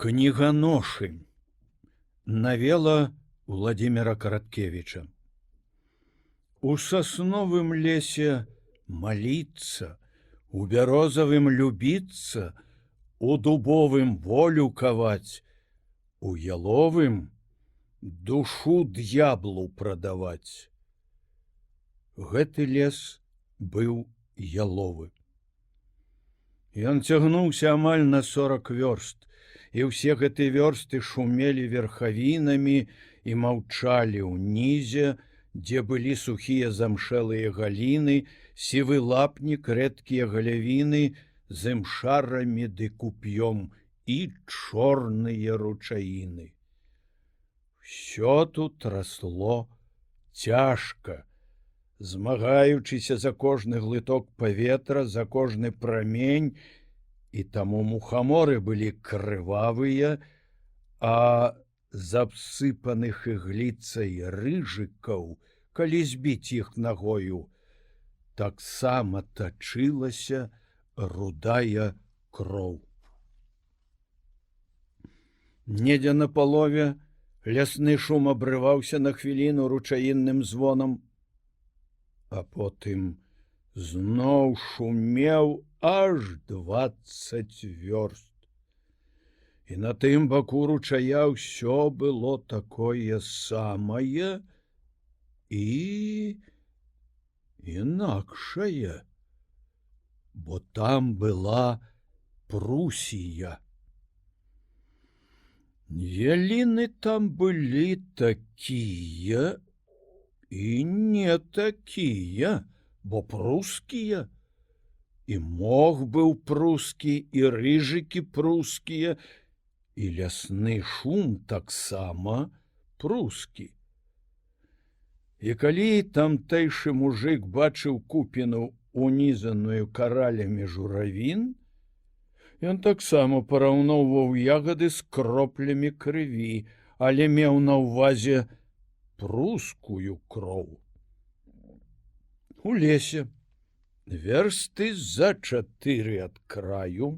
Кніганошы. Навела Владимира Караткевича. У сосновым лесе молиться, у березовым любиться, у дубовым волю ковать, у яловым душу д'яблу продавать. Гэты лес быў яловы. Ён цягнуўся амаль на 40 вёрст, і ўсе гэтыя вёрсты шумелі верхавінамі і маўчалі ўнізе, дзе былі сухія замшэлыя галіны, сівы лапнік, рэдкія галявіны з імшарамі ды куп'ём і чорныя ручаіны. Всё тут расло цяжка, змагаючыся за кожны глыток паветра, за кожны прамень, і таму мухаморы былі крывавыя, а з абсыпаных ігліцай рыжыкаў, калі збіць іх нагою, таксама тачылася рудая кроў. Недзе на палове лясны шум абрываўся на хвіліну ручаінным звонам, а потым зноў шумеў аж 20 вёрст. І на тым баку ручая ўсё было такое самае і інакшае, бо там была Прусія. Яліны там былі такія і не такія, бо прускія. І мох быў прускі, і рыжыкі прускія, і лясны шум таксама прускі. І калі тамтэйшы мужык бачыў купіну унізаную каралямі журавін, ён таксама параўноўваў ягады з кроплямі крыві, але меў на ўвазе прускую кроў. У лесе версты за 4 ад краю,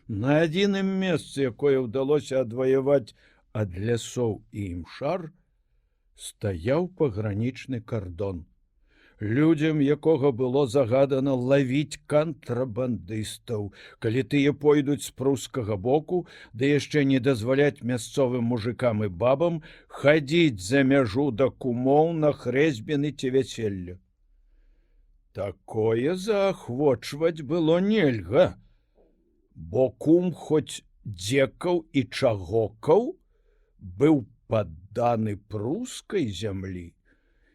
на адзіным месцы, якое ўдалося адваяваць ад лясоў і імшар, стаяў пагранічны кардон, людзям якога было загадана лавіць кантрабандыстаў, калі тыя пойдуць з прускага боку, ды яшчэ не дазваляць мясцовым мужикам і бабам хадзіць за мяжу да кумоў на хрэсьбіны ці вяселле. Такое заахвочваць было нельга, бо кум хоць дзекаў і чагокаў, быў падданы прускай зямлі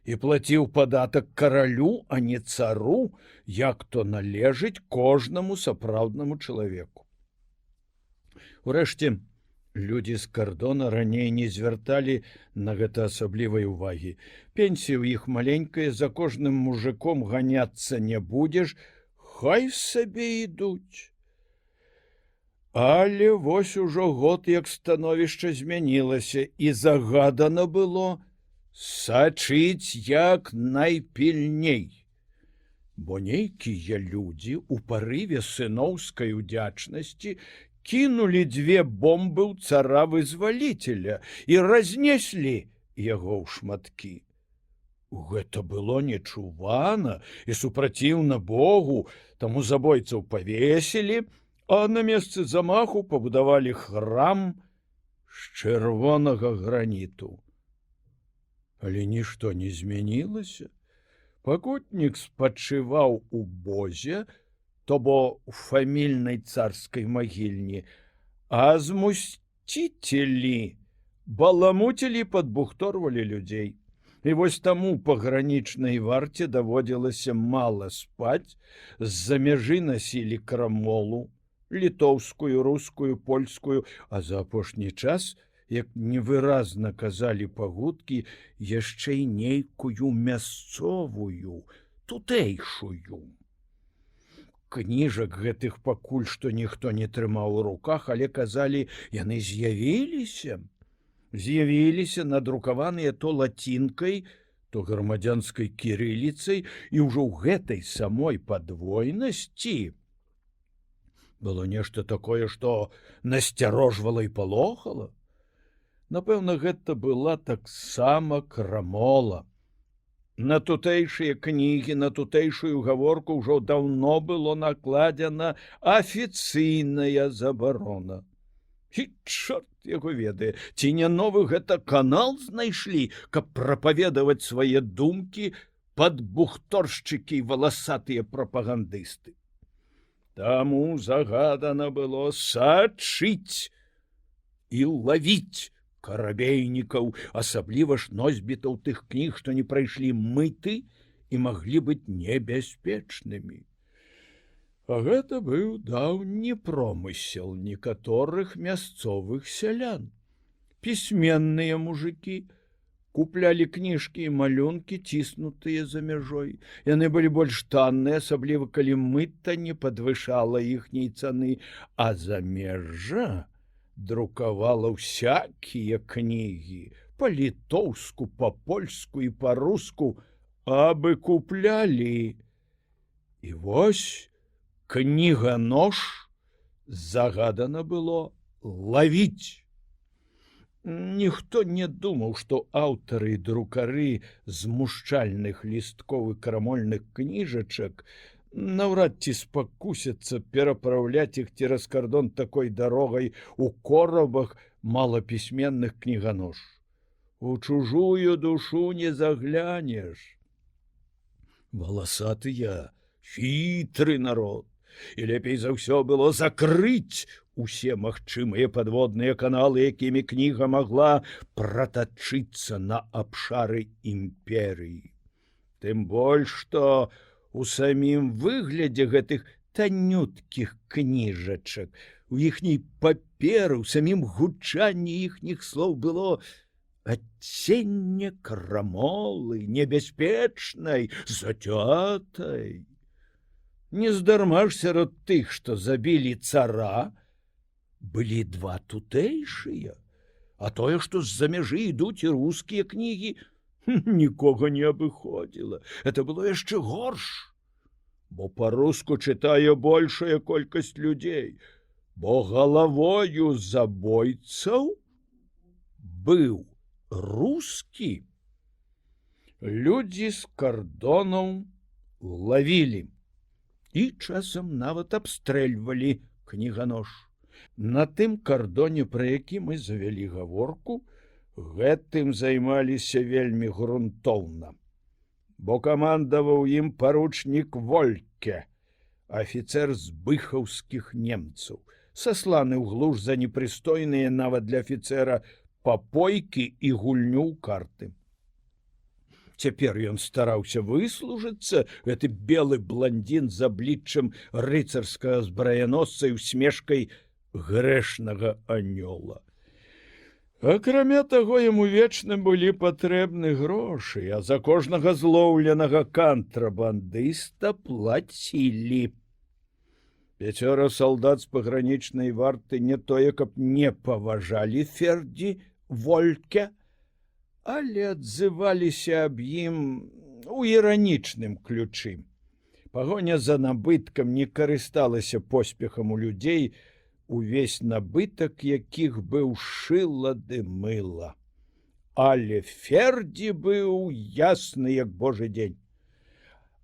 і плаціў падатак каралю, а не цару, як то належыць кожнаму сапраўднаму чалавеку. Урэшце, людзі з кардона раней не звярталі на гэта асаблівай увагі. Пенсія ў іх маленькая, за кожным мужиком ганяцца не будзеш, хай сабе ідуць. Але вось ужо год, як становішча змянілася, і загадана было сачыць як найпільней. Бо нейкія людзі у парыве сыноўскай удзячнасці кінулі 2 бомбы ў цара-вызваліцеля і разнеслі яго ў шматкі. Гэта было нечувана і супраціўна Богу, таму забойцаў павесілі, а на месцы замаху пабудавалі храм з чырвонага граніту. Але нішто не змянілася. Пакутнік спачываў у бозе, то бо у фамільнай царскай магільні, а змусціцелі баламуцілі, падбухторвалі людзей. І вось таму пагранічнай варце даводзілася мала спаць, з-за мяжы насілі крамолу, літоўскую, рускую, польскую, а за апошні час, як невыразна казалі пагуткі, яшчэ і нейкую мясцовую, тутэйшую. Кніжак гэтых пакуль што ніхто не трымаў у руках, але казалі, яны з'явіліся. З'явіліся надрукаваныя то лацінкай, то грамадзянскай кірыліцай, і ўжо ў гэтай самой падвойнасці Было нешта такое, што насцярожвала і палохала. Напэўна, гэта была таксама крамола. На тутэйшыя кнігі, на тутэйшую гаворку ўжо даўно было накладзена афіцыйная забарона. І чорт яго ведае, ці не новы гэта канал знайшлі, каб прапаведаваць свае думкі пад бухторшчыкі і валасатыя прапагандысты. Таму загадана было сачыць і лавіць карабейнікаў, асабліва ж носьбітаў тых кніг, што не прайшлі мыты і маглі быць небяспечнымі. А гэта быў даўні промысел некаторых мясцовых сялян. Пісьменныя мужыкі куплялі кніжкі і малюнкі, ціснутыя за мяжой. Яны былі больш танныя, асабліва калі мыта не падвышала іхняй цаны, а замежжа друкавала ўсякія кнігі па-літоўску, па-польску і па-руску, абы куплялі. І вось кніганож загадана было лавіць. Ніхто не думаў, што аўтары і друкары змушчальных лісткоў і крамольных кніжачак наўрад ці спакусяцца перапраўляць іх цераз кардон такой дарогай у корабах малапісьменных кніганож. У чужую душу не заглянеш. Валасаты я, хітры народ, і лепей за ўсё было закрыць усе магчымыя падводныя каналы, якімі кніга магла пратачыцца на абшары імперыі. Тым больш, што у самім выглядзе гэтых танюткіх кніжачак, у іхняй паперы, у самім гучанні іхніх слоў было адценне крамолы, небяспечнай, зацятай. Нездарма ж сярод тых, што забілі цара, былі два тутэйшыя, а тое, што з-за мяжы ідуць і рускія кнігі, нікога не абыходзіла. Это было яшчэ горш, бо па-руску чытае большая колькасць людзей, бо галавою забойцаў быў рускі. Людзі з кардонаў лавілі і часам нават абстрэльвалі кніганож. На тым кардоне, пра які мы завялі гаворку, гэтым займаліся вельмі грунтоўна, бо камандаваў ім паручнік Вольке, афіцэр з быхаўскіх немцаў, сасланы ў глуш за непрыстойныя нават для афіцэра папойкі і гульню ў карты. Цяпер ён стараўся выслужыцца, гэты белы бландзін з абліччам рыцарскага збраяносца і усмешкай грэшнага анёла. Акрамя таго, яму вечна былі патрэбны грошы, а за кожнага злоўленага кантрабандыста плацілі. 5 салдат з пагранічнай варты не тое, каб не паважалі Фердзі Вольке, але адзываліся аб ім у іранічным ключы. Пагоня за набыткам не карысталася поспехам у людзей, увесь набытак якіх быў шыла ды мыла. Але Фердзі быў ясны, як божы дзень.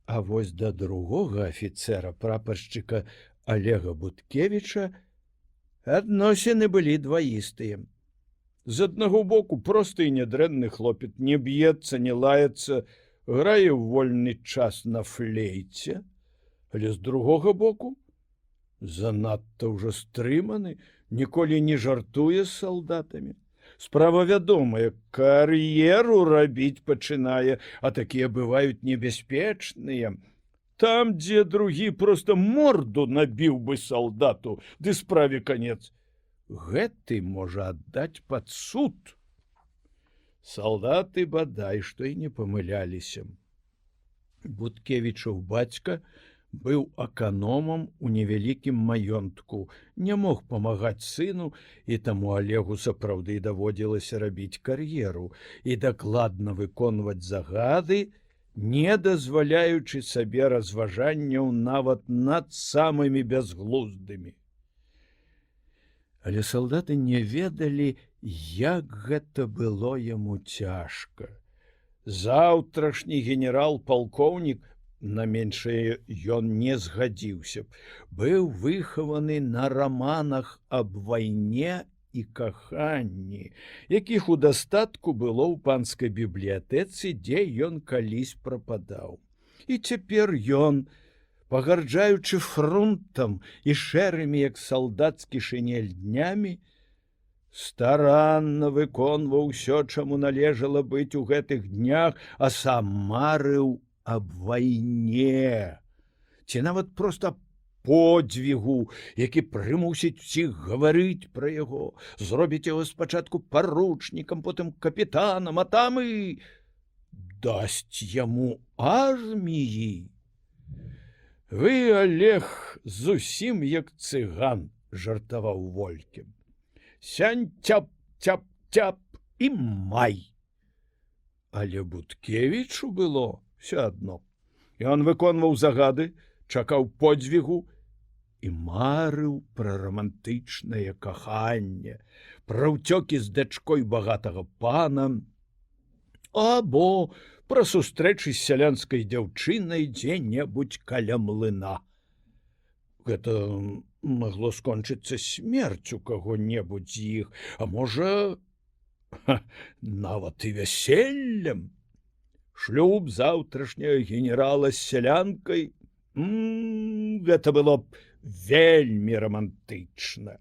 А вось да другога афіцэра, прапаршчыка Олега Буткевіча, адносіны былі дваістыя. З аднаго боку просты і нядрэнны хлопец, не б'ецца, не лаецца, грае ў вольны час на флейце, але з другога боку занадта ўжо стрыманы, ніколі не жартуе з салдатамі. Справа вядомая, кар'еру рабіць пачынае, а такія бываюць небяспечныя. Там, дзе другі проста морду набіў бы салдату, ды справе канец. Гэты можа аддаць пад суд. Салдаты бадай што і не памыляліся. Буткевічаў бацька быў аканомам у невялікім маёнтку, не мог памагаць сыну, і таму Олегу сапраўды даводзілася рабіць кар'еру і дакладна выконваць загады, не дазваляючы сабе разважанняў нават над самымі бязглуздымі. Але салдаты не ведалі, як гэта было яму цяжка. Заўтрашні генерал-палкоўнік, на меншае ён не згадзіўся б, быў выхаваны на раманах аб вайне і каханні, якіх у дастатку было ў панскай бібліятэцы, дзе ён калісь прападаў. І цяпер ён, пагарджаючы фрунтам і шэрымі, як салдацкі шынель, днямі, старанна выконваў усё, чаму належала быць у гэтых днях, а сам марыў аб вайне, ці нават проста подзвігу, які прымусіць усіх гаварыць пра яго, зробіць яго спачатку паручнікам, потым капітанам, а там і дасць яму арміі. Вы, Олег, зусім як цыган, жартаваў Вольке. Сянь, цяп, цяп, цяп і май. Але Буткевічу было все адно. Ён выконваў загады, чакаў подзвігу і марыў пра рамантычнае каханне, пра ўцёкі з дачкой багатага пана, або пра сустрэчы з сялянскай дзяўчынай дзе-небудзь каля млына. Гэта магло скончыцца смерцю каго-небудзь з іх, а можа, нават і вяселлем. Шлюб заўтрашняга генерала з сялянкай, гэта было б вельмі рамантычна.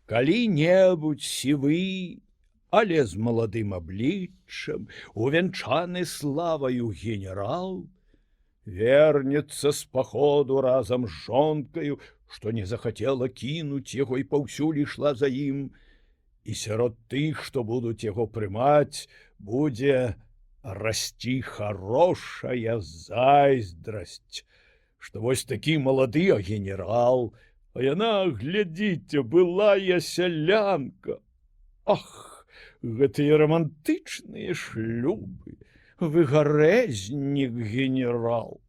Калі-небудзь сівы, але з маладым абліччам, увянчаны славаю генерал, вернецца з паходу разам з жонкаю, што не захацела кінуць яго і паўсюль ішла за ім, і сярод тых, што будуць яго прымаць, будзе расці хорошая зайздрасць, што вось такі малады, а генерал, а яна, глядзіце, былая сялянка. Ах, гэтыя рамантычныя шлюбы, вы гарэзнік, генерал.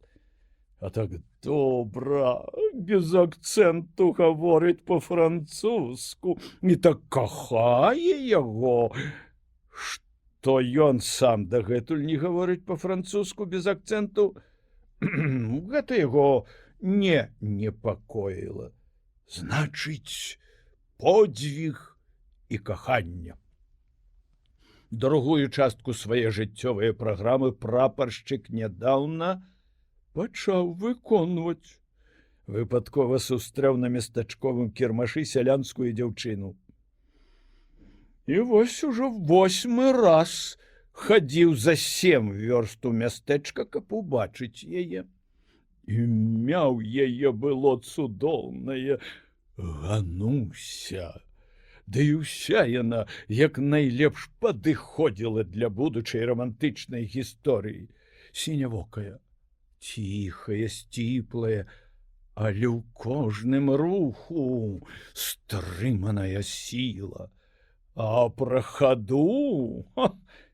А так добра, без акцэнту гаворыць па-французску і так кахае яго, што ён сам дагэтуль не гаворыць па-французску без акцэнту. Гэта яго не непакоіла. Значыць, подзвіг і каханне. Другую частку свае жыццёвай праграмы прапаршчык нядаўна пачаў выконваць. Выпадкова сустрэў на местачковым кірмашы сялянскую дзяўчыну. І вось ужо 8-мы раз хадзіў за 7 вёрст у мястэчка, каб убачыць яе. Імя ў яе было цудоўнае Гануся. Ды і ўся яна як найлепш падыходзіла для будучай рамантычнай гісторыі. Сінявокая, ціхая, сціплая, але ў кожным руху стрыманая сіла. А пра хаду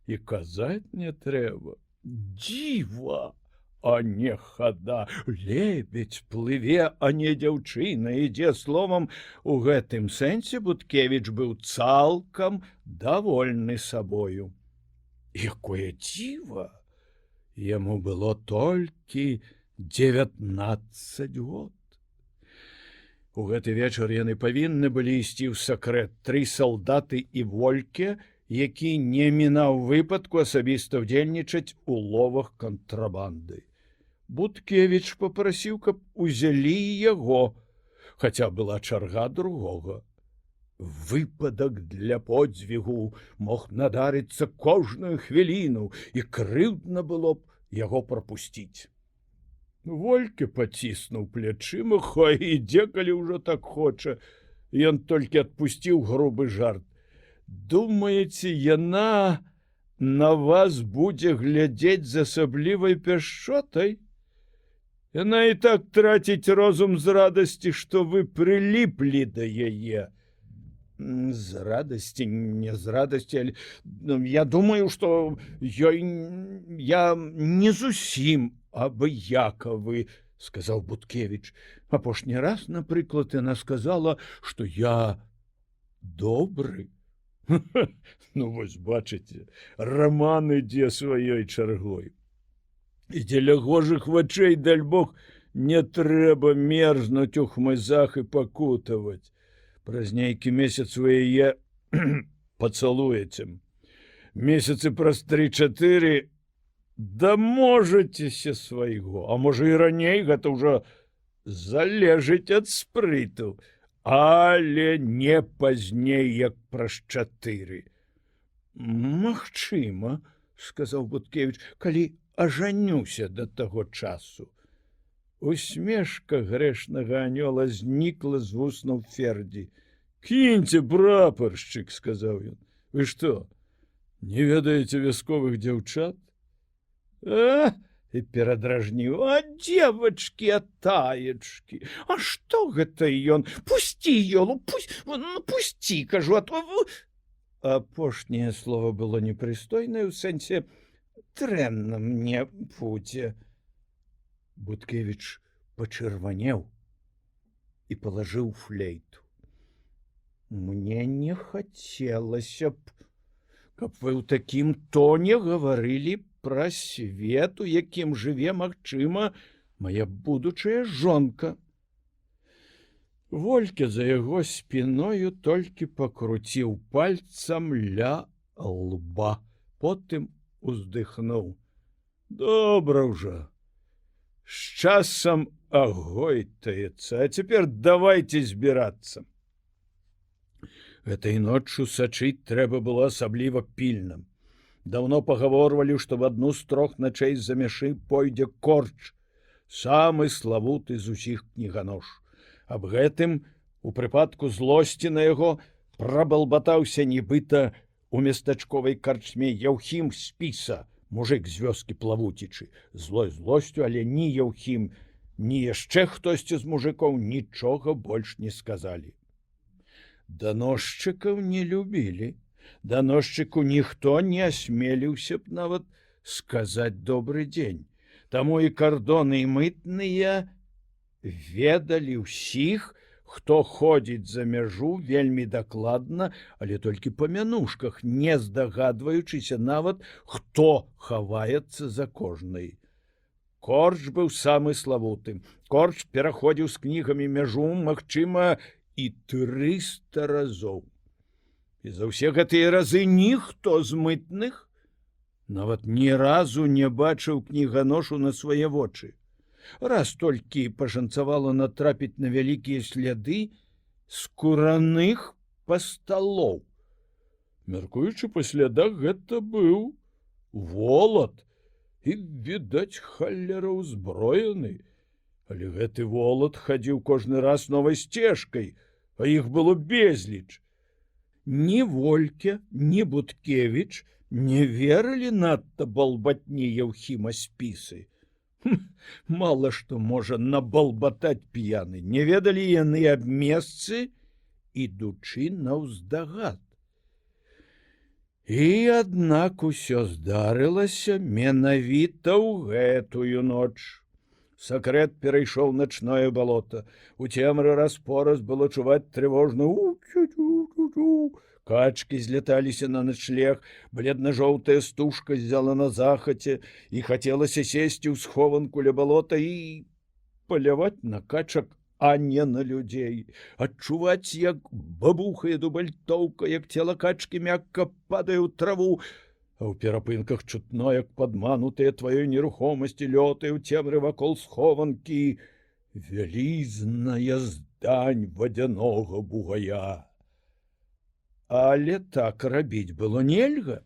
і казаць не трэба. Дзіва, а не хада. Лебедь плыве, а не дзяўчына. Ідзе словам, у гэтым сэнсе Буткевіч быў цалкам давольны сабою. Якое дзіва! Яму было толькі 19 год. У гэты вечар яны павінны былі ісці ў сакрэт 3 салдаты і Вольке, які не мінаў выпадку асабіста ўдзельнічаць у ловах кантрабанды. Буткевіч папрасіў, каб узялі яго, хаця была чарга другога. Выпадак для подзвігу мог надарыцца кожную хвіліну, і крыўдна было б яго прапусціць. Вольке паціснуў плячыма, хай ідзе, калі ўжо так хоча. Ён толькі адпусціў грубы жарт. Думаеце, яна на вас будзе глядзець з асаблівай пяшчотай? Яна і так траціць розум з радасці, што вы прыліплі да яе. З радасці, не з радасці, але я думаю, што я не зусім абыякавы, сказаў Буткевіч. Апошні раз, напрыклад, яна сказала, што я добры. Ну вось бачыце, раман ідзе сваёй чаргой. І дзеля гожых вачэй, даль Бог, не трэба мерзнуць у хмызах і пакутаваць. Праз нейкі месяц вы яе пацалуеце. Месяцы праз 3-4 даможацеся свайго, а можа і раней, гэта ўжо залежыць ад спрыту, але не пазней, як праз 4. Магчыма, сказаў Буткевіч, калі ажанюся да таго часу. Усмешка грэшнага анёла знікла з вуснаў Фердзі. Кіньце, прапаршчык, сказаў ён. Вы што, не ведаеце вясковых дзяўчат? І перадражніў. А дзевачкі, а таечкі, а што гэта ён? Пусці, Ёлу, пусці, кажу, а то... Апошняе слово было непрыстойнае ў сэнсе дрэнна мне будзе. Буткевіч пачырванеў і палажыў флейту. Мне не хацелася б, каб вы ў такім тоне гаварылі пра свет, у якім жыве, магчыма, мая будучая жонка. Вольке за яго спіною толькі пакруціў пальцам ля лба, потым уздыхнуў. Добра ўжо. З часам агойтаецца, а цяпер давайте збірацца. Гэтай ноччу сачыць трэба было асабліва пільна. Даўно пагаворвалі, што в адну з 3 начэй з-за мяшы пойдзе Корч, самы славуты з усіх кніганош. Аб гэтым, у прыпадку злосці на яго, прабалбатаўся нібыта у местачковай карчме Яўхім Спіса, мужик з вёскі Плавуцічы. Злой злосцю, але ні Яўхім, ні яшчэ хтосьці з мужикоў нічога больш не сказалі. Даносчыкаў не любілі. Даносчыку ніхто не асмеліўся б нават сказаць добры дзень. Таму і кардоны, і мытныя ведалі ўсіх, хто ходзіць за мяжу вельмі дакладна, але толькі па мянушках, не здагадваючыся нават, хто хаваецца за кожнай. Корч быў самы славуты. Корч пераходзіў з кнігамі мяжу, магчыма, і 300 разоў. І за ўсе гэтыя разы ніхто з мытных нават ні разу не бачыў кніганошу на свае вочы. Раз толькі пашанцавала натрапіць на вялікія сляды скураных пасталоў. Мяркуючы па слядах, гэта быў волат і, відаць, халера ўзброены. Але гэты волат хадзіў кожны раз новай сцежкай, а іх было безліч. Ні Вольке, ні Буткевіч не верылі надта балбатні Яўхіма Спісы. Мала што можа набалбатаць п'яны, не ведалі яны аб месцы, ідучы наўздагад. І аднак усё здарылася менавіта ў гэтую ноч. Сакрэт перайшоў начное балота. У цемры раз-пораз было чуваць трывожна у-чу-чу-чу-чу. Качкі зляталіся на начлег, бледна-жоўтая стужка ззяла на захаце, і хацелася сесці ў схованку ля балота і паляваць на качак, а не на людзей. Адчуваць, як бабухае дубальтоўка, як цела качкі мякка падае ў траву, а ў перапынках чутно, як падманутыя тваёй нерухомасці лётае ў цемры вакол схованкі вялізная здань вадзянога бугая. Але так рабіць было нельга.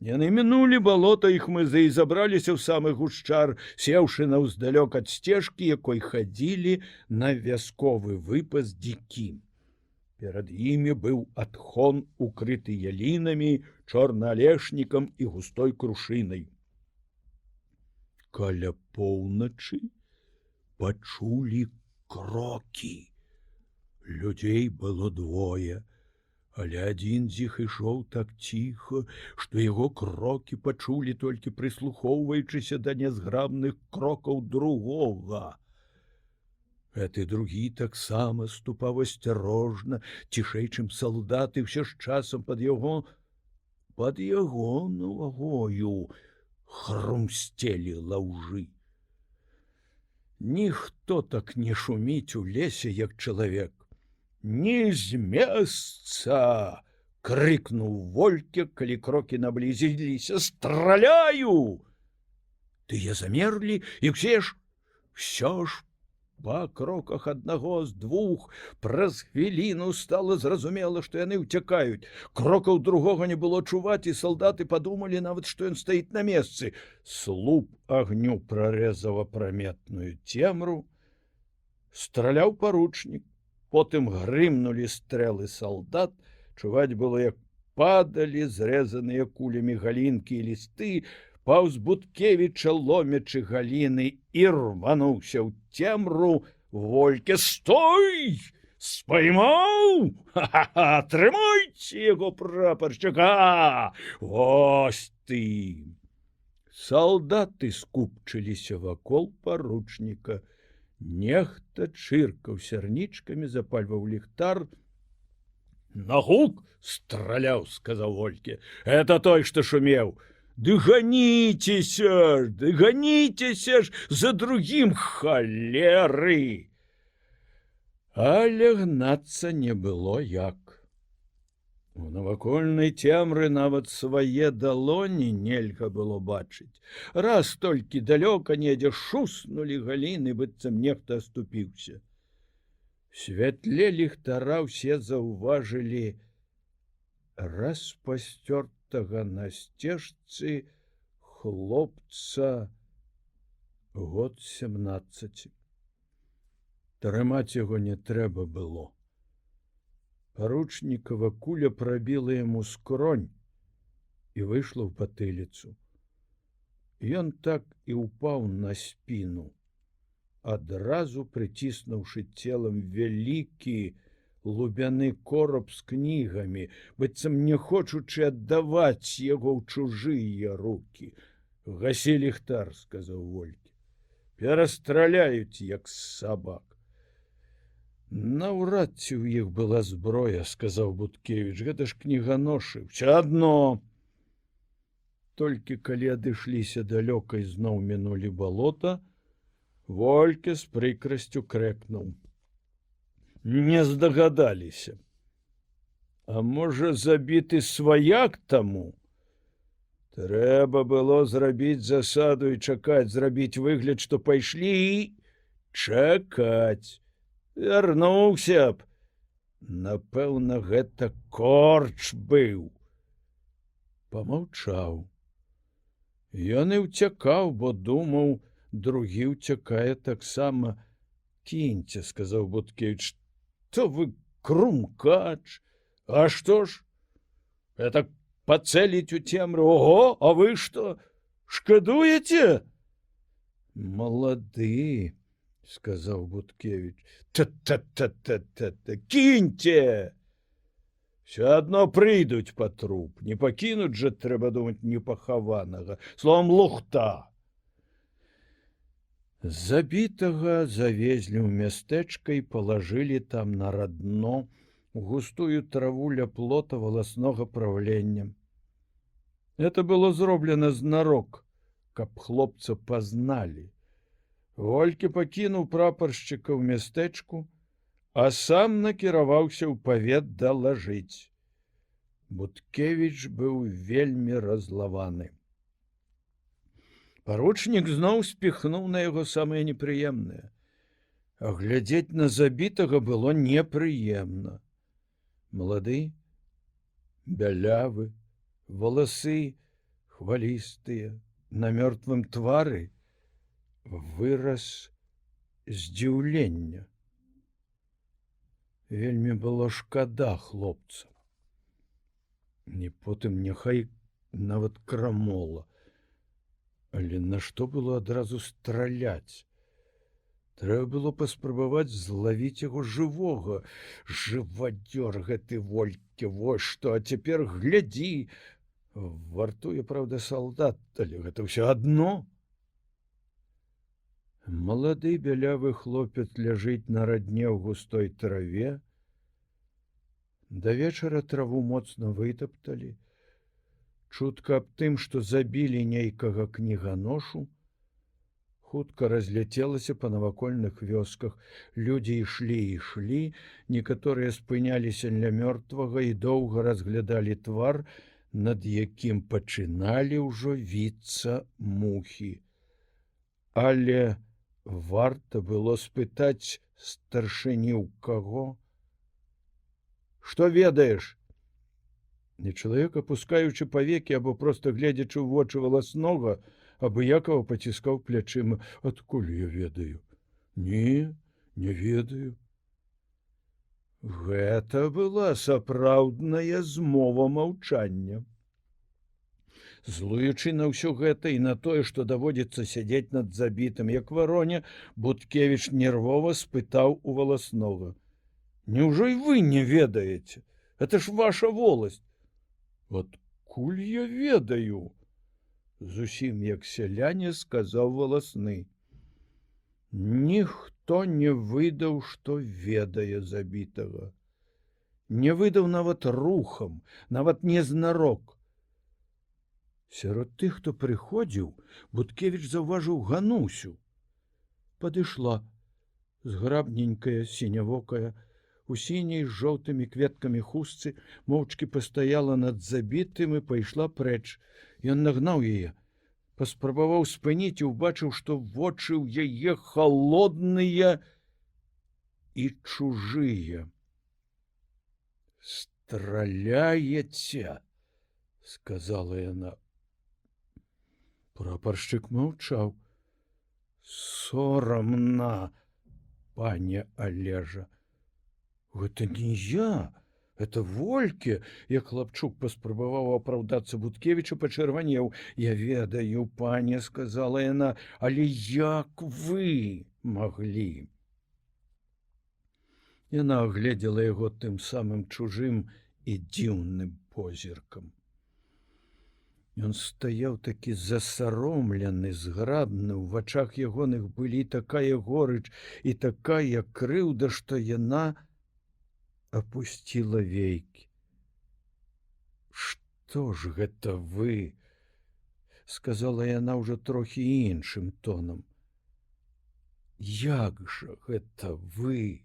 Яны мінулі балота і хмызы і забраліся ў самы гушчар, сеўшы наўздалёк ад сцежкі, якой хадзілі на вясковы выпас дзікі. Перад імі быў адхон, укрыты ялінамі, чорнаалешнікам і густой крушынай. Каля поўначы пачулі крокі. Людзей было 2, але адзін з іх ішоў так ціха, што яго крокі пачулі толькі прыслухоўваючыся да нязграбных крокаў другога. Гэты другі таксама ступаў асцярожна, цішэй, чым салдат, і ўсё ж часам пад яго нагою хрумсцелі лаўжы. Ніхто так не шуміць у лесе, як чалавек. «Не з месца!» — крыкнуў Вольке, калі крокі наблізіліся. «Страляю!» Тыя замерлі, і ўсе ж па кроках аднаго з двух праз хвіліну стала зразумела, што яны ўцякаюць. Крокаў другога не было чуваць, і салдаты падумалі нават, што ён стаіць на месцы. Слуп агню прарэзаў апраметную цемру. Страляў паручнік. Потым грымнулі стрэлы салдат. Чуваць было, як падалі зрэзаныя кулямі галінкі і лісты. Паўз Буткевіча, ломячы галіны, і рвануўся ў цемру. Вольке: «Стой! Спаймаў! Ха-ха-ха! Трымайце яго, прапаршчыка! Вось ты!» Салдаты скупчыліся вакол паручніка. Нехта чыркаў сярнічкамі, запальваў ліхтар. «На гук страляў», — сказаў Вольке. «Это той, што шумеў. Ды ганіцеся ж за другім, халеры!» Але гнацца не было як. У навакольнай цемры нават свае далоні нельга было бачыць. Раз толькі далёка недзе шуснулі галіны, быццам нехта аступіўся. В святле ліхтара ўсе заўважылі распасцёртага на сцежцы хлопца год 17. Трымаць яго не трэба было. Паручнікава куля прабіла яму скронь і выйшла ў патыліцу. Ён так і ўпаў на спіну, адразу прыціснуўшы целам вялікі лубяны кораб з кнігамі, быццам не хочучы аддаваць яго ў чужыя рукі. «Гасі ліхтар», — сказаў Вольке. «Перастраляюць, як сабак». «Наўрад ці ў іх была зброя», — сказаў Буткевіч. «Гэта ж кніганошы, ўсё адно». Толькі калі адышліся далёка і зноў мінулі балота, Вольке з прыкрасцю крэкнуў: «Не здагадаліся. А можа, забіты сваяк таму? Трэба было зрабіць засаду і чакаць, зрабіць выгляд, што пайшлі, і чакаць. Вярнуўся б. Напэўна, гэта корч быў». Памаўчаў. Ён і ўцякаў, бо думаў, другі ўцякае таксама. «Кіньце», — сказаў Буткевіч, — «то вы крумкач. А што ж? Это пацэліць у цемру. Ого, а вы што, шкадуеце?» «Малады», — сказаў Буткевіч. «Та-та-та-та-та-та, кіньце! Все адно прыйдуць па труп. Не пакінуць жа, трэба думаць, непахаванага. Словам, лухта». Забітага завезлі ў мястэчка і палажылі там на радно, у густую траву ля плота валаснога праўлення. Это было зроблена знарок, каб хлопца пазналі. Вольке пакінуў прапаршчыка ў мястэчку, а сам накіраваўся ў павет далажыць. Буткевіч быў вельмі разлаваны. Паручнік зноў спіхнуў на яго самае непрыемнае. А глядзець на забітага было непрыемна. Малады, бялявы, валасы хвалістыя, на мёртвым твары выраз здзіўлення. Вельмі было шкада хлопца. І потым няхай нават крамола. Але нашто было адразу страляць? Трэба было паспрабаваць злавіць яго жывога. Жывадзёр гэты Вольке, вось што, а цяпер глядзі. Вартуе, праўда, салдат, але гэта ўсё адно. Малады бялявы хлопец ляжыць на радне ў густой траве. Да вечара траву моцна вытапталі. Чутка аб тым, што забілі нейкага кніганошу, хутка разляцелася па навакольных вёсках. Людзі ішлі і ішлі, некаторыя спыняліся ля мёртвага і доўга разглядалі твар, над якім пачыналі ўжо віцца мухі. Але варта было спытаць старшыню каго. Што ведаеш? І чалавек, апускаючы павекі або проста гледзячы ў вочы валаснога, абыякава паціскаў плячыма. Адкуль я ведаю? Не ведаю. Гэта была сапраўдная змова маўчання. Злуючы на ўсё гэта і на тое, што даводзіцца сядзець над забітым, як вароне, Буткевіч нервова спытаў у валаснога: «Няўжо і вы не ведаеце? Это ж ваша воласць!» «Адкуль я ведаю?» Зусім як сяляне сказаў валасны. Ніхто не выдаў, што ведае забітага. Не выдаў нават рухам, нават незнарок. Сярод тых, хто прыходзіў, Буткевіч заўважыў Ганусю. Падышла, зграбненькая, сінявокая, у сіняй з жоўтымі кветкамі хустцы, моўчкі пастаяла над забітым і пайшла прэч. Ён нагнаў яе, паспрабаваў спыніць і ўбачыў, што вочы ў яе халодныя і чужыя. «Страляеце!» — сказала яна. Прапаршчык маўчаў. «Сорамна, пане Алежа!» «Гэта не я, это Вольке!» Як хлапчук паспрабаваў апраўдацца Буткевіча, пачырванеў. «Я ведаю, пане!» — сказала яна. «Але як вы маглі?» Яна агледзела яго тым самым чужым і дзіўным позіркам. Ён стаяў такі засаромлены, зграбны, у вачах ягоных былі такая горыч і такая крыўда, што яна апусціла вейкі. «Што ж гэта вы?» — сказала яна ўжо трохі іншым тонам. «Як жа гэта вы?»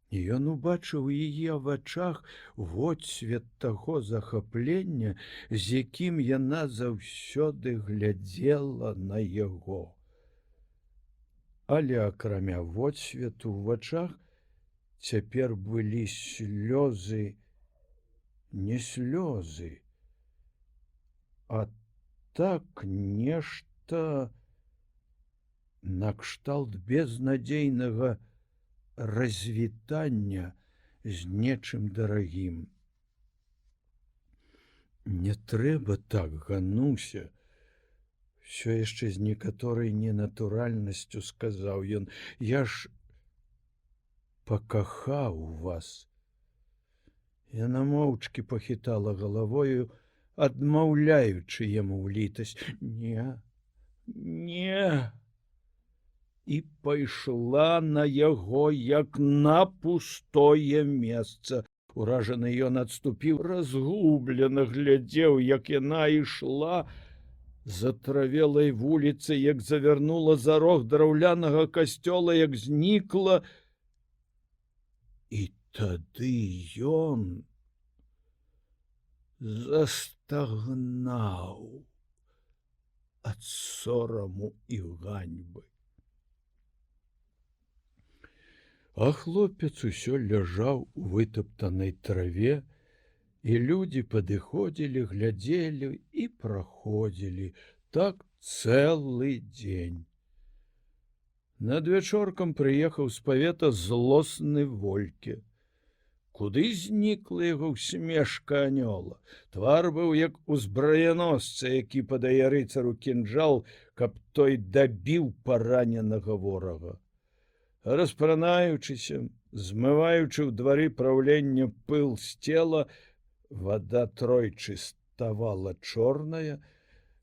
І ён убачыў у яе вачах водсвет таго захаплення, з якім яна заўсёды глядзела на яго. Але акрамя водсвету ў вачах цяпер былі слёзы, не слёзы, а так нешта накшталт безнадзейнага развітання з нечым дарагім. «Не трэба так, Гануся!» Всё яшчэ з некаторай ненатуральнасцю сказаў ён. «Я ж пакахаў вас!» Яна моўчкі пахітала галавою, адмаўляючы яму ў літасць. Не, і пайшла на яго, як на пустое месца. Уражаны ён адступіў, разгублена глядзеў, як яна ішла затравелай вуліцай, як завярнула за рог драўлянага касцёла, як знікла. І тады ён застагнаў ад сораму і ганьбы. А хлопец усё ляжаў у вытаптанай траве, і людзі падыходзілі, глядзелі і праходзілі так цэлы дзень. Надвячоркам прыехаў з павета злосны Вольке. Куды знікла яго усмешка анёла? Твар быў як узбраяносца, які падае рыцару кінжал, каб той дабіў параненага ворага. Распранаючыся, змываючы ў двары праўлення пыл з цела, вада тройчы ставала чорная,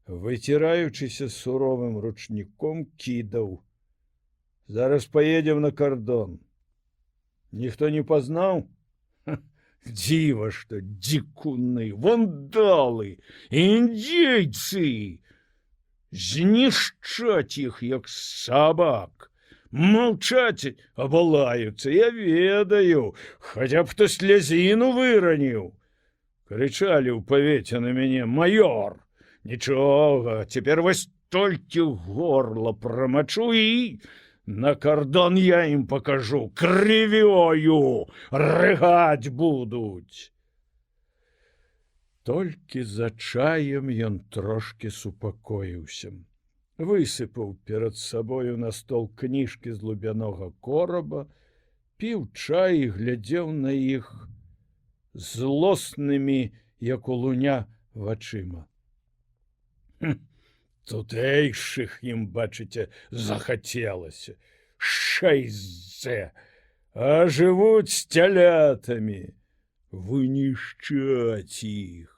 выціраючыся суровым ручніком, кідаў: «Зараз поедем на кордон. Ніхто не пазнаў? Дзіва, што дзікуны, вандалы, індзейцы! Знішчаць іх, як сабак! Маўчаць або лаюцца, я ведаю, хаця б хто слязіну выраніў!» Крычалі ў павеце на мяне: «Маёр! Нічога, цяпер вось толькі горла прамачу і на кордон я ім пакажу, крывёю рыгаць будуць!» Толькі за чаем ён трошки супакоіўся. Высыпаў перад сабою на стол кніжкі з лубянога кораба, піў чай і глядзеў на іх злоснымі, як у луня, вачыма. Тутэйшых ім, бачыце, захацелася. Шайзе! А жывуць з цялятамі. Вынішчаць іх.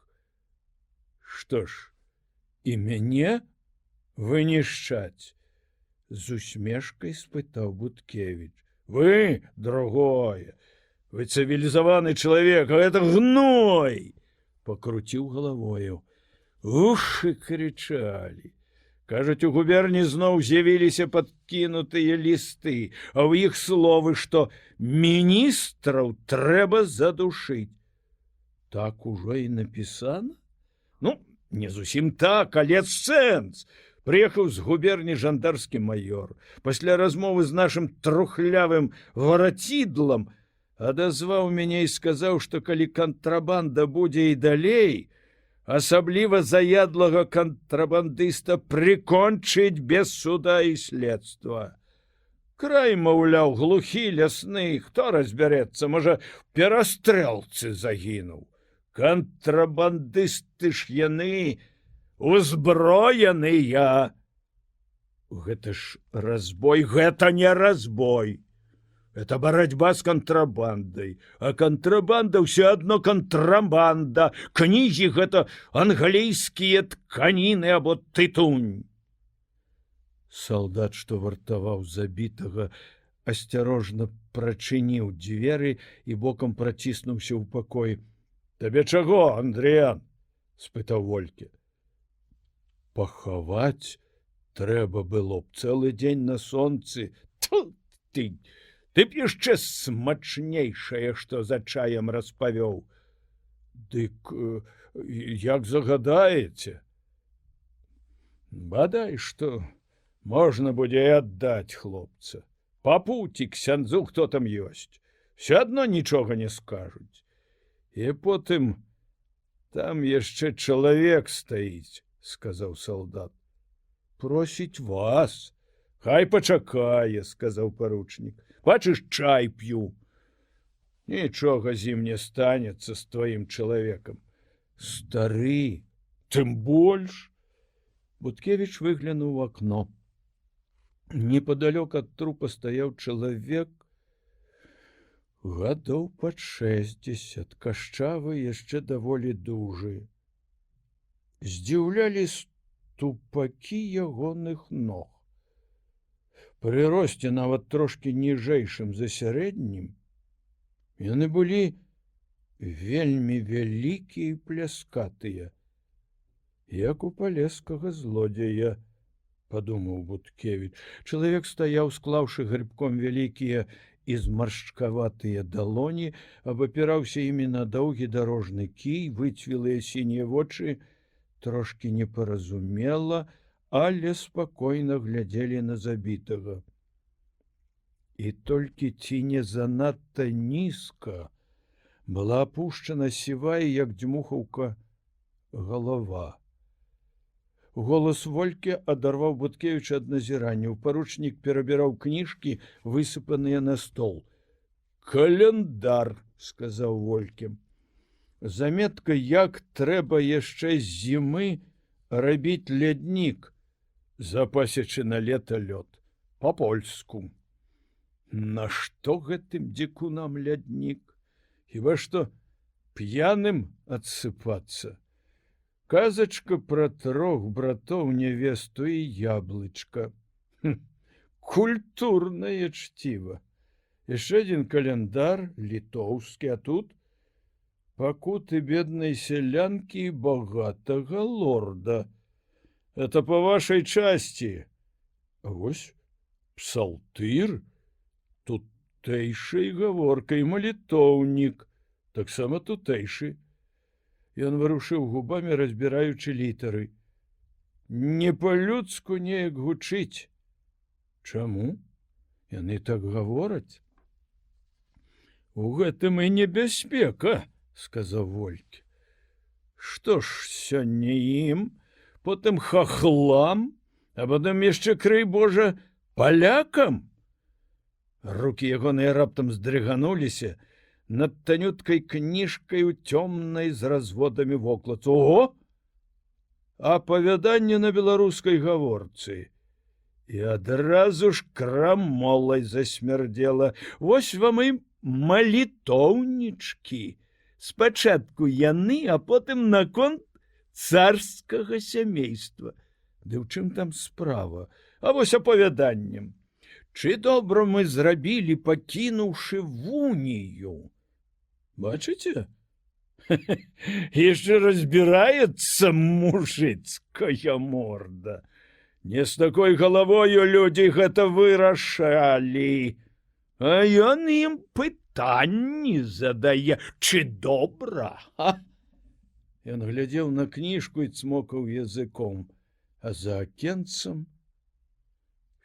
Што ж, і мяне вынішчаць? З усмешкай спытаў Буткевіч. Вы другое. Вы цывілізаваны чалавек, а гэта гной! Пакруціў галавою. Ушы крычалі. Кажуць, у губерні зноў з'явіліся падкінутыя лісты, а ў іх словы, што міністраў трэба задушыць. Так ужо і напісана? Ну, не зусім так, але сэнс. Прыехаў з губерні жандарскі маёр. Пасля размовы з нашым трухлявым варацідлам адазваў мяне і сказаў, што калі кантрабанда будзе і далей, асабліва заядлага кантрабандыста прыкончыць без суда і следства. Край, маўляў, глухі, лясны, хто разбярэцца, можа, перастрэлцы загінуў. Кантрабандысты ж яны узброеныя. Гэта ж разбой, гэта не разбой. Это барацьба з кантрабандай, а кантрабанда ўсё адно кантрабанда. Кнігі гэта англійскія тканіны або тытунь. Салдат, што вартаваў забітага, асцярожна прачыніў дзверы і бокам праціснуўся ў пакой. Табе чаго, Андрыян? Спытаў Вольке. Пахаваць трэба было б цэлы дзень на сонцы. Тьфу ты! Ты б яшчэ смачнейшае, што за чаем распавёў. Дык як загадаеце? Бадай што можна будзе і аддаць хлопца. Папуці ксяндзу, хто там ёсць. Все адно нічога не скажуць. І потым там яшчэ чалавек стаіць, сказаў салдат. Просіць вас. Хай пачакае, сказаў паручнік. Бачыш, чай п'ю. Нічога з ім не станецца з тваім чалавекам. Стары, тым больш. Буткевіч выглянуў у акно. Непадалёк ад трупа стаяў чалавек гадоў пад 60, кашчавы, яшчэ даволі дужы. Здзіўлялі ступакі ягоных ног. Пры росце нават трошкі ніжэйшым за сярэднім, яны былі вельмі вялікія і пляскатыя, як у палескага злодзея, падумаў Буткевіч. Чалавек стаяў, склаўшы грыбком вялікія і змаршчкаватыя далоні, абапіраўся імі на доўгі дарожны кій, выцвілыя сінія вочы трошкі непаразумела, але спакойна глядзелі на забітага. І толькі ці не занадта нізка была апушчана сівая, як дзьмухаўка, галава. Голас Вольке адарваў Буткевіча ад назіранняў. Паручнік перабіраў кніжкі, высыпаныя на стол. «Календар», — сказаў Вольке. «Заметка, як трэба яшчэ з зімы рабіць ляднік, запасячы на лета лёд, па-польску». Нашто гэтым дзікунам ляднік? Хіба што п'яным адсыпацца. Казачка пра 3 братоў, нявесту і яблычка. Культурнае чціва. Яшчэ адзін каляндар, літоўскі, а тут пакуты беднай сялянкі і багатага лорда. Это по вашай часці. А вось псалтыр, тутэйшай гаворкай малітоўнік, таксама тутэйшы. Ён варушыў губамі, разбіраючы літары. Не па-людску неяк гучыць. Чаму? Яны так гавораць. У гэтым і небяспека, сказаў Волькі. Што ж сёння ім, потым хахлам, а потым яшчэ, крый Божа, палякам? Рукі ягоныя раптам здрыгануліся, над танюткай кніжкаю цёмнай з разводамі вокладцу. Ого! Апавяданне на беларускай гаворцы. І адразу ж крамолай засмярдзела. Вось вам і малітоўнічкі. Спачатку яны, а потым наконт царскага сямейства. Ды ў чым там справа? А вось апавяданнем. Чы добра мы зрабілі, пакінуўшы вунію? Бачыце? Яшчэ разбіраецца мужыцкая морда. Не з такой галавою людзі гэта вырашалі. А ён ім пытанні задае, чы добра? Ён глядзеў на кніжку і цмокаў языком, а за акенцам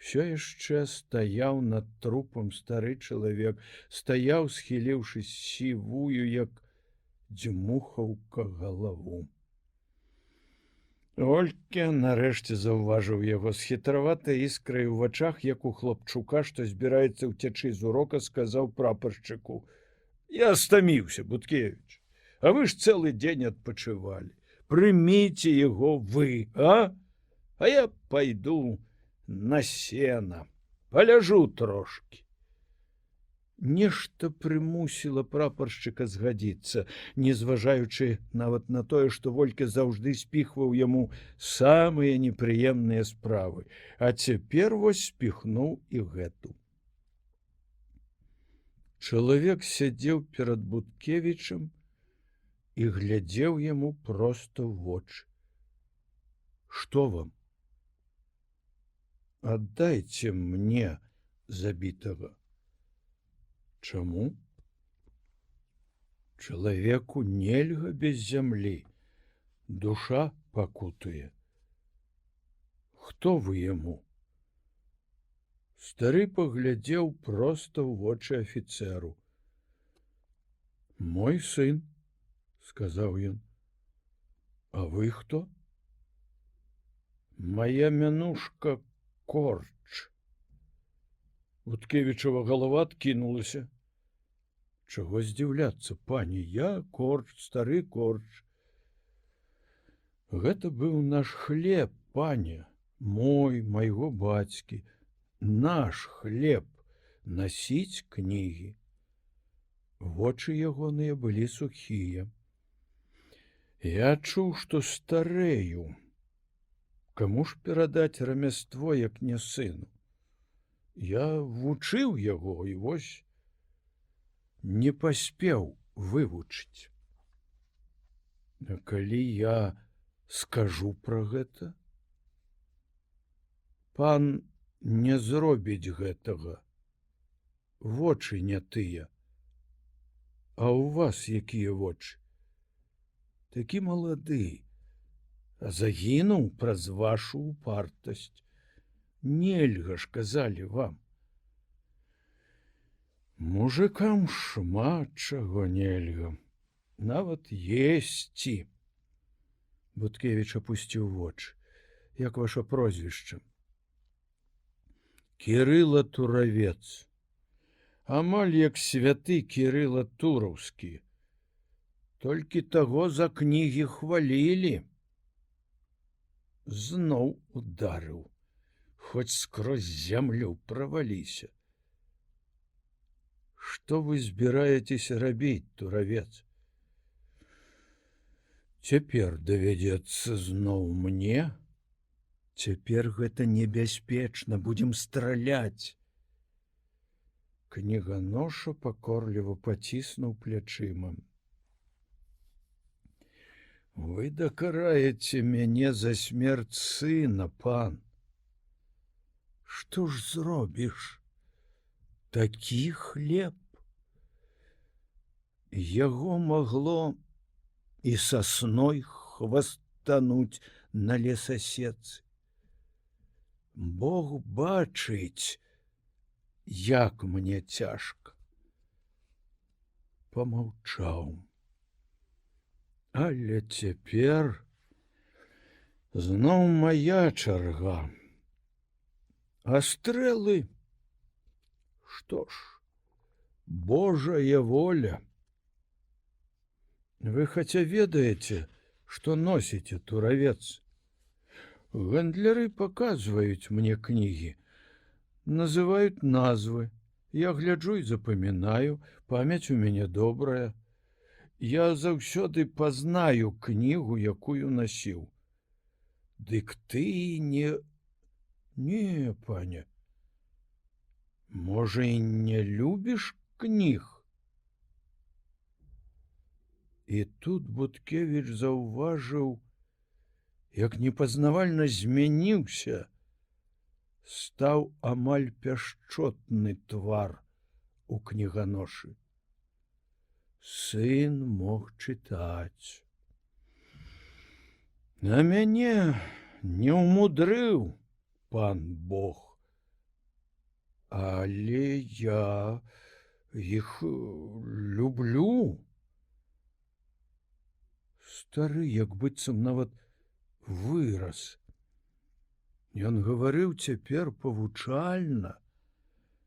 все яшчэ стаяў над трупам стары чалавек, стаяў, схіліўшы сівую, як дзьмухаўка, галаву. Олька нарэшце заўважыў яго з хітраватай іскрай у вачах, як у хлапчука, што збіраецца ўцячы з урока, сказаў прапаршчыку: Я стаміўся, Буткевіч, а вы ж цэлы дзень адпачывалі. Прыміце яго вы, а? А я пайду на сена, паляжу трошки. Нешта прымусіла прапаршчыка згадзіцца, не зважаючы нават на тое, што Волька заўжды спіхваў яму самыя непрыемныя справы, а цяпер вось спіхнуў і гэту. Чалавек сядзеў перад Буткевічам і глядзеў яму проста ў вочы. Што вам? Аддайце мне забітага. Чаму? Чалавеку нельга без зямлі. Душа пакутуе. Хто вы яму? Стары паглядзеў проста ў вочы афіцэру. Мой сын, сказаў ён. А вы хто? Моя мянушка Корч. Буткевічава галава адкінулася. Чаго здзіўляцца, пані, я Корч, стары Корч. Гэта быў наш хлеб, паня, мой, майго бацькі, наш хлеб, насіць кнігі. Вочы ягоныя былі сухія. Я чуў, што старею. Каму ж перадаць рамяство, як не сыну? Я вучыў яго і вось не паспеў вывучыць. А калі я скажу пра гэта? Пан не зробіць гэтага. Вочы не тыя. А ў вас якія вочы? Такі малады. А загінуў праз вашу упартасць. Нельга ж, казалі вам. Мужикам шмат чаго нельга. Нават есці. Буткевіч апусціў вочы. Як ваша прозвішча? Кірыла Туравец. Амаль як святы Кірыла Тураўскі. Толькі таго за кнігі хвалілі. Зноў ударыў. Хоць скрозь зямлю праваліся. Што вы збіраецеся рабіць, Туравец? Цяпер давядзецца зноў мне. Цяпер гэта небяспечна, будзем страляць. Кніганоша пакорліва паціснуў плячыма. Вы дакараеце мяне за смерць сына, пан. Што ж зробіш? Такі хлеб. Яго магло і сасной хвастануць на лесасецы. Бог бачыць, як мне цяжка. Помаўчаў. Але цяпер зноў моя чарга. А стрэлы? Што ж, Божая воля. Вы хаця ведаеце, што носіце туравец? Гандляры паказваюць мне кнігі, называюць назвы. Я гляджу і запамінаю, памяць у мяне добрая. Я заўсёды пазнаю кнігу, якую насіў. Дык ты не... Не, пане. Можа, і не любіш кніг? І тут Буткевіч заўважыў, як непазнавальна змяніўся, стаў амаль пяшчотны твар у кніганошы. Сын мог чытаць. На мяне не ўмудрыў пан Бог, але я іх люблю. Стары, як быццам нават вырас. Ён гаварыў цяпер павучальна,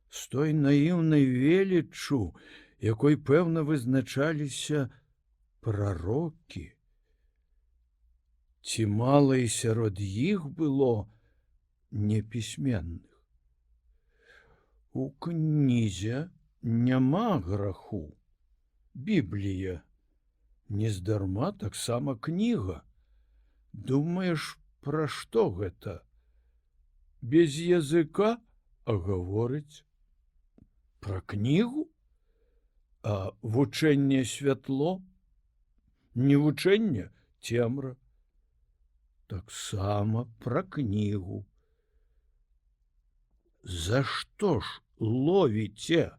з той наіўнай веліччу, якой, пэўна, вызначаліся прарокі. Ці мала і сярод іх было непісьменных. У кнізе няма граху. Біблія нездарма таксама кніга. Думаеш, пра што гэта? Без языка, а гаворыць пра кнігу? А вучэнне святло? Не вучэнне, цемра. Таксама пра кнігу. За што ж ловіце?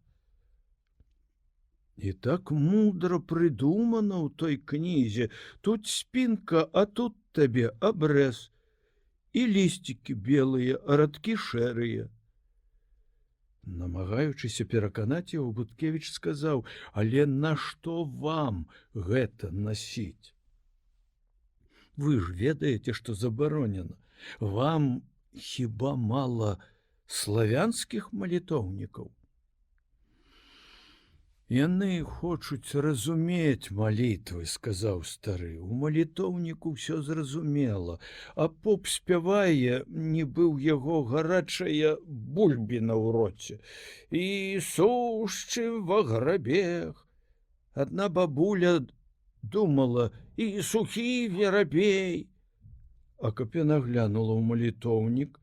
І так мудра прыдумана ў той кнізе. Тут спінка, а тут табе абрэз. І лісцікі белыя, а радкі шэрыя. Намагаючыся пераканаць яго, Буткевіч сказаў: але нашто вам гэта насіць? Вы ж ведаеце, што забаронена. Вам хіба мала славянскіх малітоўнікаў? Яны хочуць разумець малітвы, сказаў стары. У малітоўніку ўсё зразумела, а поп спявае, нібы ў яго гарачая бульбіна ў роце. І сушчы ва грабех. Адна бабуля думала, і сухі верабей. А каб яна глянула ў малітоўнік,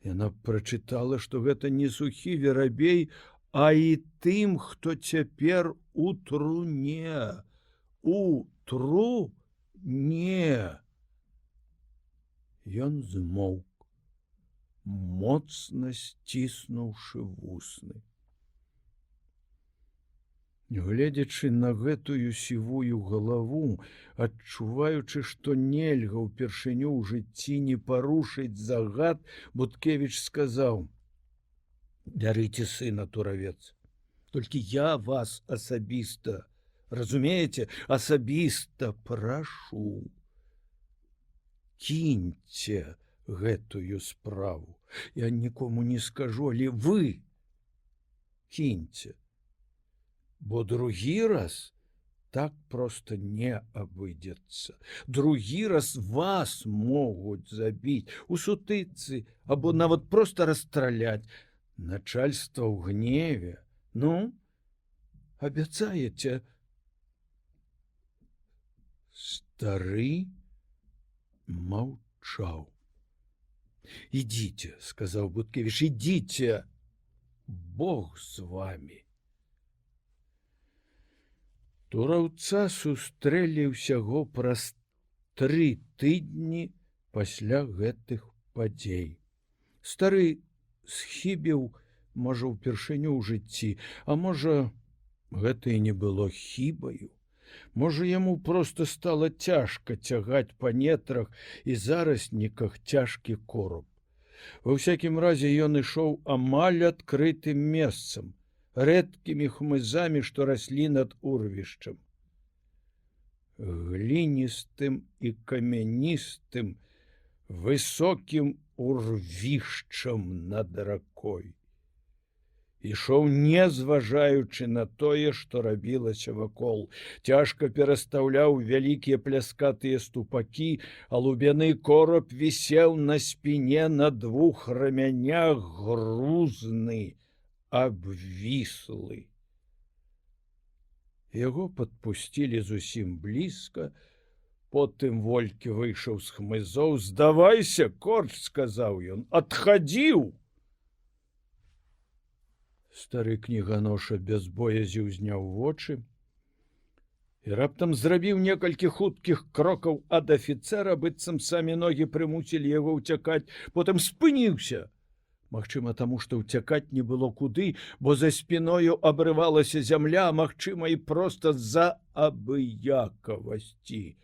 яна прачытала, што гэта не сухі верабей, а і тым, хто цяпер у труне. У труне. Ён змоўк, моцна сціснуўшы вусны. Гледзячы на гэтую сівую галаву, адчуваючы, што нельга ўпершыню ў жыцці не парушыць загад, Буткевіч сказаў: бярыце сына, туравец. Толькі я вас асабіста, разумееце, асабіста прашу. Кіньце гэтую справу. Я нікому не скажу, але вы кіньце. Бо другі раз так проста не абыдзецца. Другі раз вас могуць забіць у сутыцы або нават проста расстраляць. Начальство ў гневе. Ну, абяцаеце? Стары маўчаў. «Ідзіце», — сказаў Буткевіч, — «ідзіце, Бог з вамі». Тураўца сустрэлі ўсяго праз 3 тыдні пасля гэтых падзей. Стары схібіў, можа, упершыню ў жыцці, а можа, гэта і не было хібаю. Можа, яму проста стала цяжка цягаць па нетрах і зарасніках цяжкі кораб. Ва ўсякім разе ён ішоў амаль адкрытым месцам, рэдкімі хмызамі, што раслі над урвішчам. Гліністым і камяністым, высокім урвішчам над ракой. Ішоў, не зважаючы на тое, што рабілася вакол. Цяжка перастаўляў вялікія пляскатыя ступакі, а лубяны кораб вісеў на спіне на 2 рамянях, грузны, абвіслы. Яго падпусцілі зусім блізка, потым Волькі выйшаў з хмызоў. «Здавайся, корч», — сказаў ён, — «адхадзіў». Стары кніганоша без боязі ўзняў вочы і раптам зрабіў некалькі хуткіх крокаў ад афіцэра, быццам самі ногі прымусілі яго ўцякаць, потым спыніўся. Магчыма, таму, што ўцякаць не было куды, бо за спіною абрывалася зямля, а магчыма, і проста з-за абыякавасці.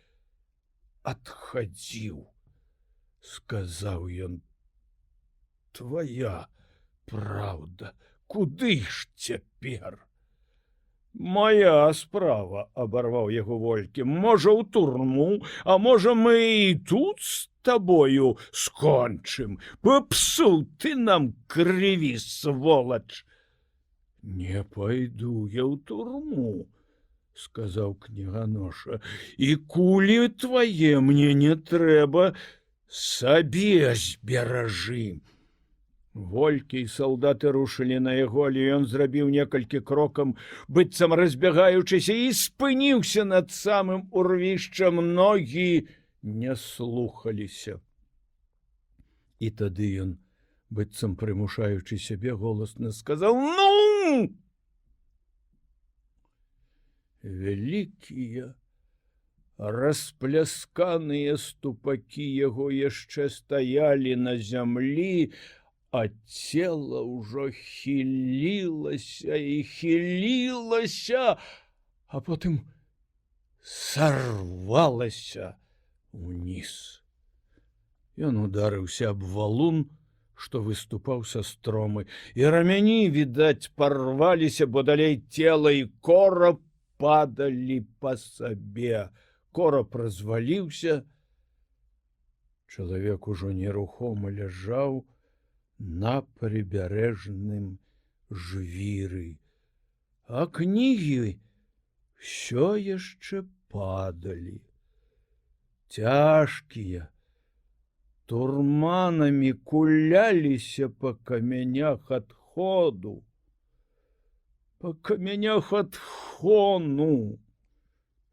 «Адхадзіў», — сказаў ён. «Твая праўда. Куды ж цяпер?» «Моя справа», — абарваў яго Волькі. «Можа, у турму, а можа, мы і тут з табою скончым. Папсуў ты нам крыві, сволач!» «Не пайду я ў турму», — сказаў кніганоша, — «і кулі твае мне не трэба, сабе зберажы». Волькі і салдаты рушылі на яго, але ён зрабіў некалькі крокам, быццам разбягаючыся, і спыніўся над самым урвішчам. Ногі не слухаліся. І тады ён, быццам прымушаючы сябе, голасна сказаў: «Ну!» Вялікія расплясканыя ступакі яго яшчэ стаялі на зямлі, а цела ўжо хілілася і хілілася, а потым сарвалася ўніз. Ён ударыўся аб валун, што выступаў са стромы, і рамяні, відаць, парваліся, бо далей цела і кораб падалі па сабе. Кораб разваліўся. Чалавек ужо нерухома ляжаў на прыбярэжным жвіры, а кнігі ўсё яшчэ падалі. Цяжкія, турманамі куляліся па камянях адходу, па камянях адхону,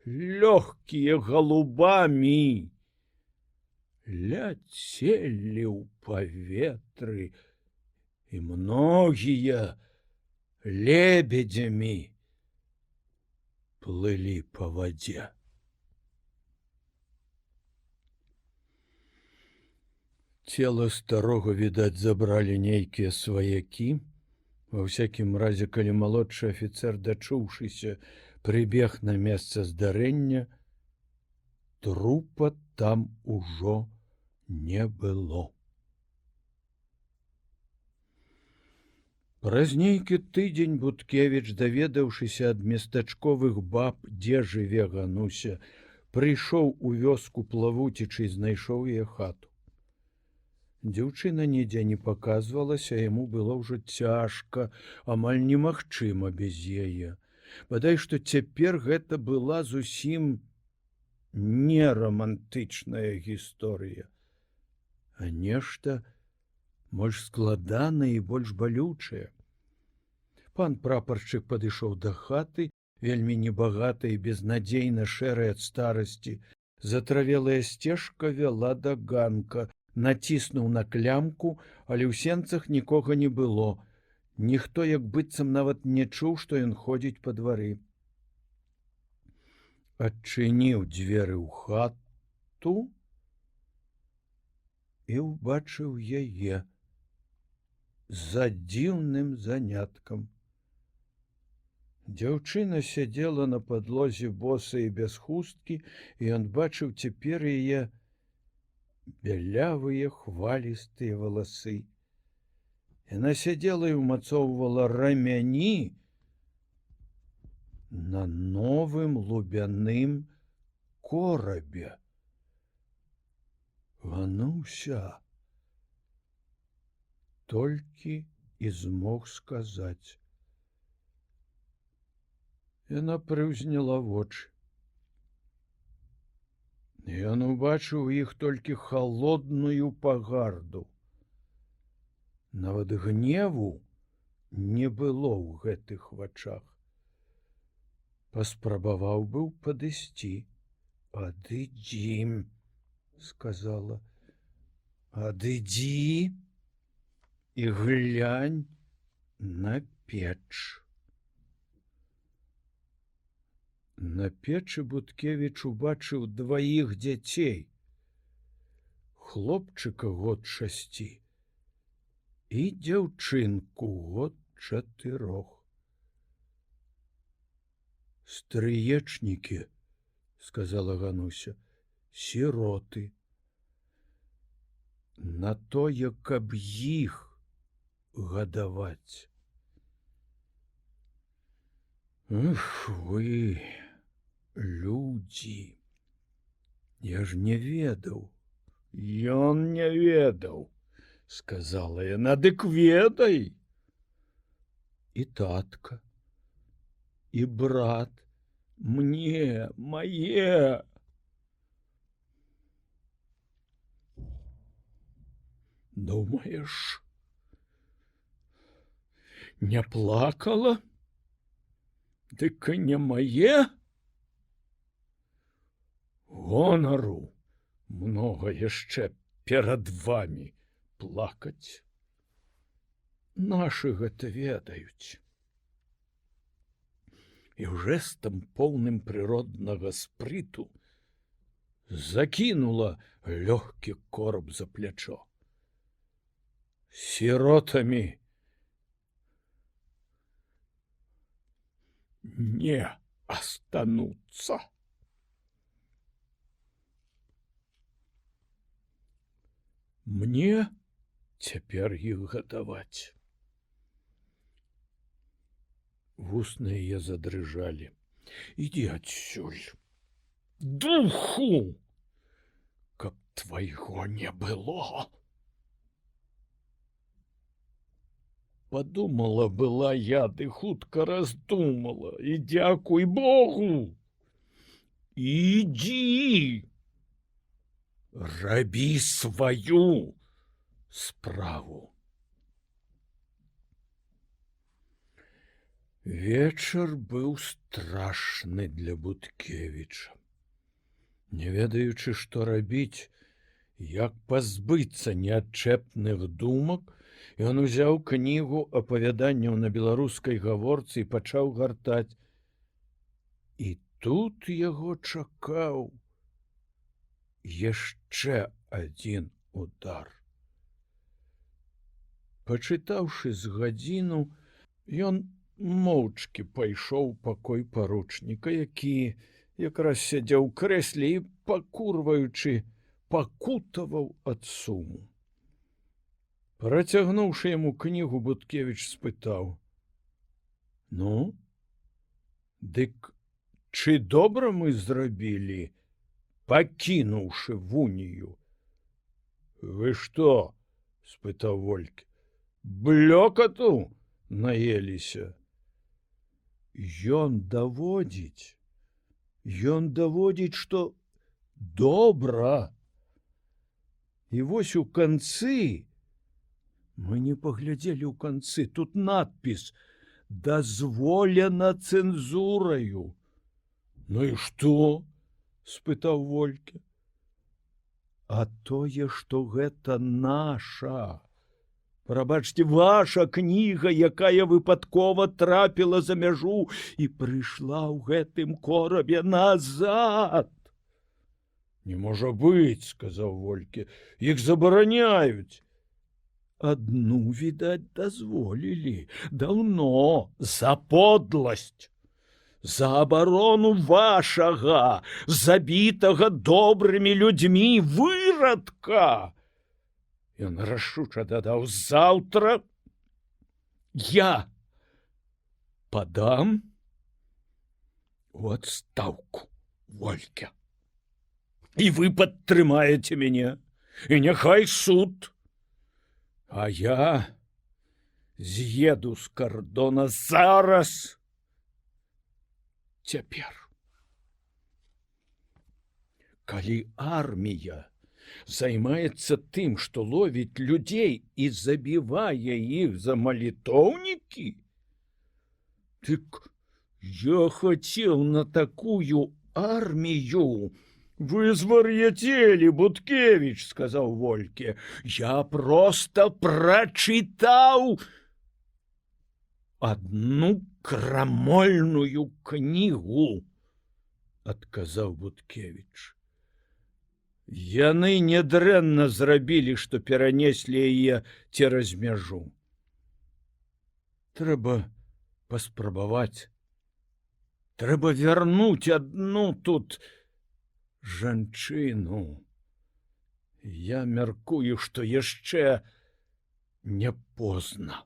лёгкія галубамі ляцелі ў паветры, і многія лебедзямі плылі па вадзе. Цела старога, відаць, забралі нейкія сваякі. Ва ўсякім разе, калі малодшы афіцэр, дачуўшыся, прыбег на месца здарэння, трупа там ужо не было. Праз нейкі тыдзень Буткевіч, даведаўшыся ад местачковых баб, дзе жыве Гануся, прыйшоў у вёску плавуцічы і знайшоў яе хату. Дзяўчына нідзе не паказвалася, яму было ўжо цяжка, амаль немагчыма без яе. Бадай што цяпер гэта была зусім не рамантычная гісторыя, а нешта больш складанае і больш балючае. Пан прапаршчык падышоў да хаты, вельмі небагатай і безнадзейна шэрай ад старасці, Затравелая сцежка вяла да ганка. Націснуў на клямку, але ў сенцах нікога не было. Ніхто як быццам нават не чуў, што ён ходзіць па двары. Адчыніў дзверы ў хату і ўбачыў яе за дзіўным заняткам. Дзяўчына сядзела на падлозе боса і без хусткі, і ён бачыў цяпер яе бялявыя хвалістыя валасы. Яна сядзела і ўмацоўвала рамяні на новым лубяным корабе. Гануся толькі і змог сказаць. Яна прыўзняла вочы. Ён убачыў іх толькі халодную пагарду. Нават гневу не было ў гэтых вачах. Паспрабаваў быў падысці. «Адыдзі», — сказала, — «адыдзі і глянь на печ». На печы Буткевіч убачыў дваіх дзяцей, хлопчыка год 6 і дзяўчынку год 4. «Стрыечнікі», — сказала Гануся, — «сіроты. На тое, каб іх гадаваць». «Эх вы, людзі, я ж не ведаў». «Ён не ведаў», — сказала яна, — «дык ведай. І татка, і брат, мне, мае». «Думаеш, не плакала? Дык і не мае? Гонару многа яшчэ перад вамі плакаць. Нашы гэта ведаюць». І жэстам поўным прыроднага спрыту закінула лёгкі кораб за плячо. «Сіротамі не астануцца». «Мне цяпер іх гадаваць». Вусны яе задрыжалі. «Ідзі адсюль, духу, каб твайго не было». Падумала была я, ды хутка раздумала, і дзякуй Богу. Ідзі, рабі сваю справу. Вечар быў страшны для Буткевіча. Не ведаючы, што рабіць, як пазбыцца неадчэпных думак, ён узяў кнігу апавяданняў на беларускай гаворцы і пачаў гартаць. І тут яго чакаў яшчэ адзін удар. Пачытаўшы з гадзіну, ён моўчкі пайшоў у пакой паручніка, які якраз сядзеў у крэсле і, пакурваючы, пакутаваў ад суму. Працягнуўшы яму кнігу, Буткевіч спытаў: «Ну, дык чы добра мы зрабілі, пакінуўшы вунію?» «Вы што?» — спытаў Волькі. «Блёкату наеліся?» Ён даводзіць, што добра. І вось у канцы, мы не паглядзелі ў канцы, тут надпіс «Дазволена цэнзураю». Ну і што? спытаў Вольке. А тое, што гэта наша. Прабачце, ваша кніга, якая выпадкова трапіла за мяжу і прыйшла ў гэтым корабе назад. Не можа быць, сказаў Вольке, іх забараняюць. Адну, відаць, дазволілі. Даўно, за подласць. За абарону вашага, забітага добрымі людзьмі вырадка. Ён рашуча дадаў: заўтра я падам у адстаўку, Вольке. І вы падтрымаеце мяне, і няхай суд. А я з'еду з кардона зараз. Цяпер. Калі армія займаецца тым, што ловіць людзей і забівае іх за малітоўнікі, дык я хацеў на такую армію. Вы звар'яцелі, Буткевіч, сказаў Вольке. Я проста прачытаў адну крамольную кнігу, адказаў Буткевіч. Яны нядрэнна зрабілі, што перанеслі яе цераз мяжу. Трэба паспрабаваць. Трэба вярнуць адну тут жанчыну. Я мяркую, што яшчэ не позна.